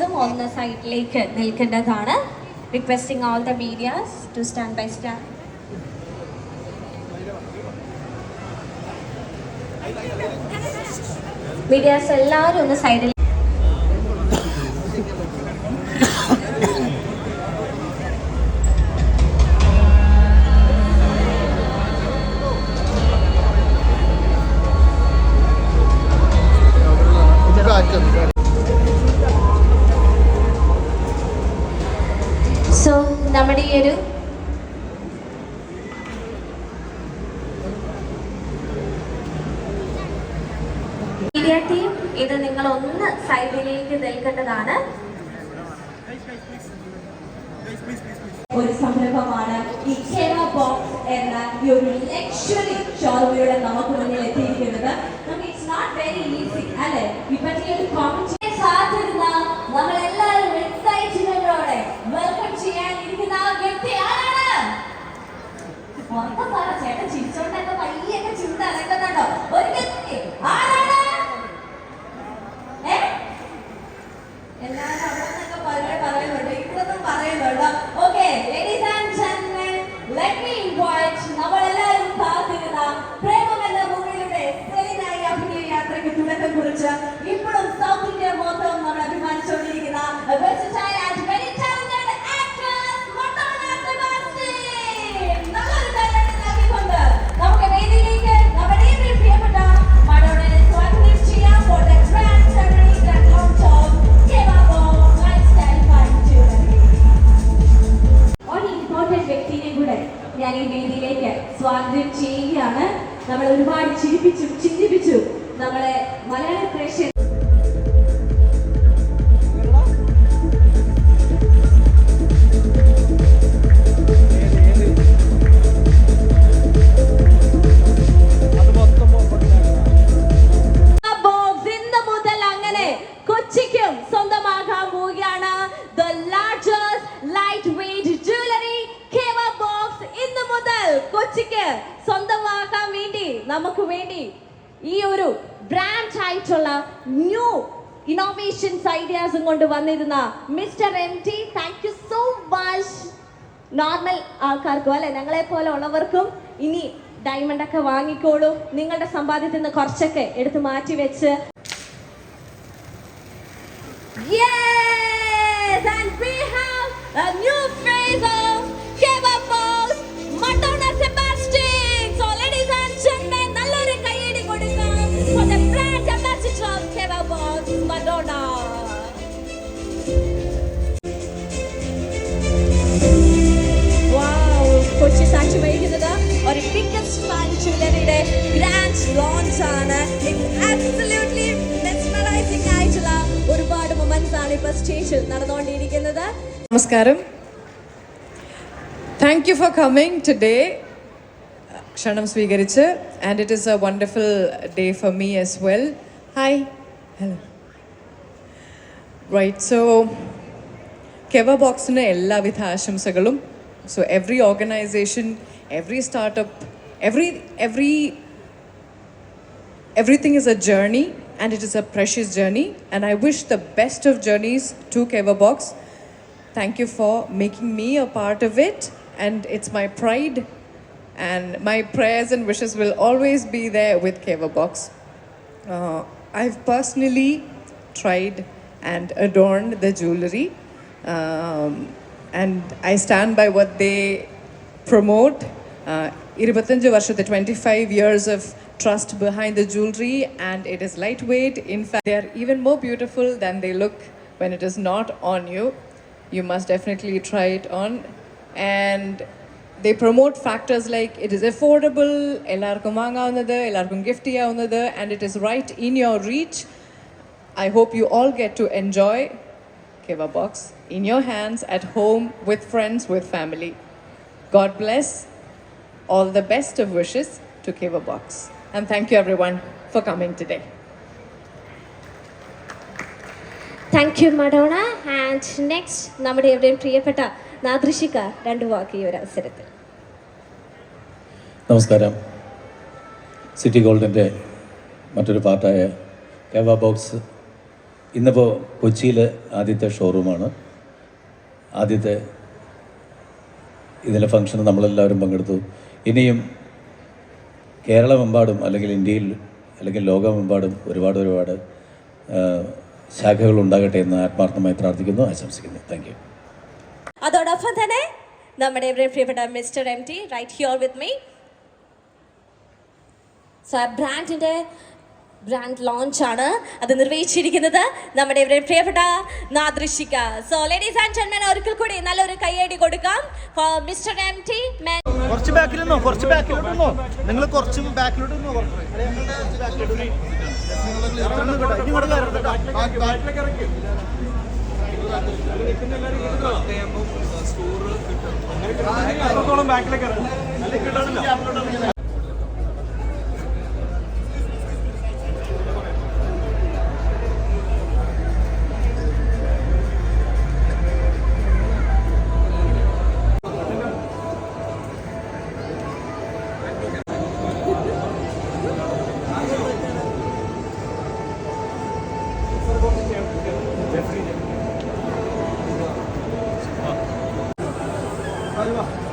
ബോക്സും ഒന്ന് സൈഡിലേക്ക് നിൽക്കേണ്ടതാണ്. Requesting all the medias to stand by stand. Medias എല്ലാവരും ഒന്ന് സൈഡിൽ. സോ നമ്മുടെ ഈ ഒരു മീഡിയ ടീം, ഇത് നിങ്ങൾ ഒന്ന് സൈഡിലേക്ക് നിൽക്കേണ്ടതാണ്. ഒരു സംരംഭമാണ് ഈ കേവ ബോക്സ് എന്ന ഈ ഒരു ലക്ഷറി ഷോറൂമിലൂടെ നമുക്ക് മുന്നിൽ എത്തിയിരിക്കുന്നത്. നമുക്ക് ഇറ്റ്സ് നോട്ട് വെരി ഈസി അല്ലെ? ഇപ്പത്തെ ഒരു കോമ്പറ്റീഷൻ സാധ്യത നമ്മളെല്ലാവരും എക്സൈറ്റ്മെന്റോടെ വെൽക്കം ചെയ്യാൻ ഇരിക്കുന്ന വ്യക്തി ആരാണ്? മൊത്തം പറ ചേട്ടൻ, ചിരിച്ചോണ്ടൊക്കെ പയ്യൊക്കെ ചിന്ത അനക്കുന്നുണ്ടോ? ഒരു ആരാണ്? എല്ലാവരും അവിടെ നിന്നൊക്കെ പറയുന്നുണ്ട്, ഇവിടൊന്നും പറയുന്നുണ്ടോ? Okay, ladies and gentlemen, let me invite നമ്മളെല്ലാവരും കാത്തിരുന്ന പ്രേമം എന്ന മൂവിയുടെ സെലിനായി അഭിനയ യാത്രയ്ക്ക് തുടക്കം കുറിച്ച് ഇപ്പോഴും സൗത്ത് ഇന്ത്യ മൊത്തം നമ്മൾ അഭിമാനിച്ചുകൊണ്ടിരിക്കുന്ന versatile and very talented actress Madonna Sebastian. നല്ലൊരു കൈയ്യടി നൽകിക്കൊണ്ട് നമുക്ക് വേദിയിലേക്ക് നമ്മുടെ പ്രിയപ്പെട്ട മഡോണയെ സ്വാഗതം ചെയ്യാം for the grand ceremony that launch of Keva Box Lifestyle Fine Jewelry. ഒരു ഇമ്പോർട്ടന്റ് വ്യക്തിയെ കൂടെ ഞാൻ ഈ വേദിയിലേക്ക് സ്വാഗതം ചെയ്യുകയാണ്. നമ്മൾ ഒരുപാട് ചിരിപ്പിച്ചു ചിന്തിപ്പിച്ചു നമ്മളെ മലയാള പ്രേക്ഷകർ. കൊച്ചിക്ക് സ്വന്തമാക്കാൻ വേണ്ടി നമുക്ക് വേണ്ടി ഈ ഒരു ബ്രാൻഡ് ആയിട്ടുള്ള ന്യൂ ഇന്നോവേഷൻസ് ഐഡിയാസും കൊണ്ട് വന്നിരുന്ന mister MT, thank you so much. Normal ആൾക്കാർക്കും അല്ലെ, ഞങ്ങളെ പോലെ ഉള്ളവർക്കും ഇനി ഡയമണ്ട് ഒക്കെ വാങ്ങിക്കോളൂ. നിങ്ങളുടെ സമ്പാദ്യത്തിൽ നിന്ന് കുറച്ചൊക്കെ എടുത്ത് മാറ്റി വെച്ച് yes, and we have a new face of Keva Box, Madonna Sebastian. So ladies and gentlemen, nallore kaiyedi kodukam for the brand ambassador of Keva Box, Madonna. Wow, kochi sachi vayikkunnathu or biggest fine jewelry grand launch aanu. It's absolutely mesmerizing aayittulla ഒരുപാട് moments ആണ് ഇപ്പോൾ സ്റ്റേജിൽ നടന്നുകൊണ്ടിരിക്കുന്നത്. നമസ്കാരം. Thank you for coming today. ക്ഷണം സ്വീകരിച്ച് and it is a wonderful day for me as well. Hi, hello. Right, so കെവ ബോക്സിന് എല്ലാവിധ ആശംസകളും. So every organization, every startup, everything is a journey. And it is a precious journey, and I wish the best of journeys to Keva Box. Thank you for making me a part of it, and it's my pride, and my prayers and wishes will always be there with Keva Box. I've personally tried and adorned the jewelry, and I stand by what they promote. 25 varshate 25 years of trust behind the jewelry, and it is lightweight. In fact, they are even more beautiful than they look when it is not on you. You must definitely try it on. And they promote factors like it is affordable, ellarkum vaangavunathu, ellarkum gift cheyyavunathu, and it is right in your reach. I hope you all get to enjoy Keva Box in your hands, at home, with friends, with family. God bless. All the best of wishes to Keva Box. And thank you everyone for coming today. Thank you Madonna. And next നമ്മുടെ എവിടെയും പ്രിയപ്പെട്ട നാദൃശിക രണ്ടു വാക്ക് ഈ ഒരു അവസരത്തിൽ. നമസ്കാരം. City ഗോൾഡിൻ്റെ മറ്റൊരു പാർട്ടായ കെവ ബോക്സ് ഇന്നിപ്പോൾ കൊച്ചിയിൽ ആദ്യത്തെ ഷോറൂമാണ്. ആദ്യത്തെ ഇതിൻ്റെ ഫംഗ്ഷന് നമ്മളെല്ലാവരും പങ്കെടുത്തു. ഇനിയും കേരളമെമ്പാടും അല്ലെങ്കിൽ ഇന്ത്യയിൽ അല്ലെങ്കിൽ ലോകമെമ്പാടും ഒരുപാട് ശാഖകൾ ഉണ്ടാകട്ടെ എന്ന് ആത്മാർത്ഥമായി പ്രാർത്ഥിക്കുന്നു, ആശംസിക്കുന്നു. Thank you. അതോടൊപ്പം തന്നെ നമ്മുടെ പ്രിയപ്പെട്ട mister MT right here with me. So brand launch ആണ് അത് നിർവഹിച്ചിരിക്കുന്നത് നമ്മുടെ പ്രിയപ്പെട്ട നാദൃശിക. സോ ലേഡീസ് ആൻഡ് ജെന്റിൽമെൻ, ഒരിക്കൽ കൂടി നല്ലൊരു കയ്യടി കൊടുക്കാം ഫോർ മിസ്റ്റർ MT. കുറച്ച് ബാക്കിലോട്ട് നിങ്ങൾ കുറച്ച് ബാക്കിലോട്ട് ബാക്കിലേക്ക് Hadi bak.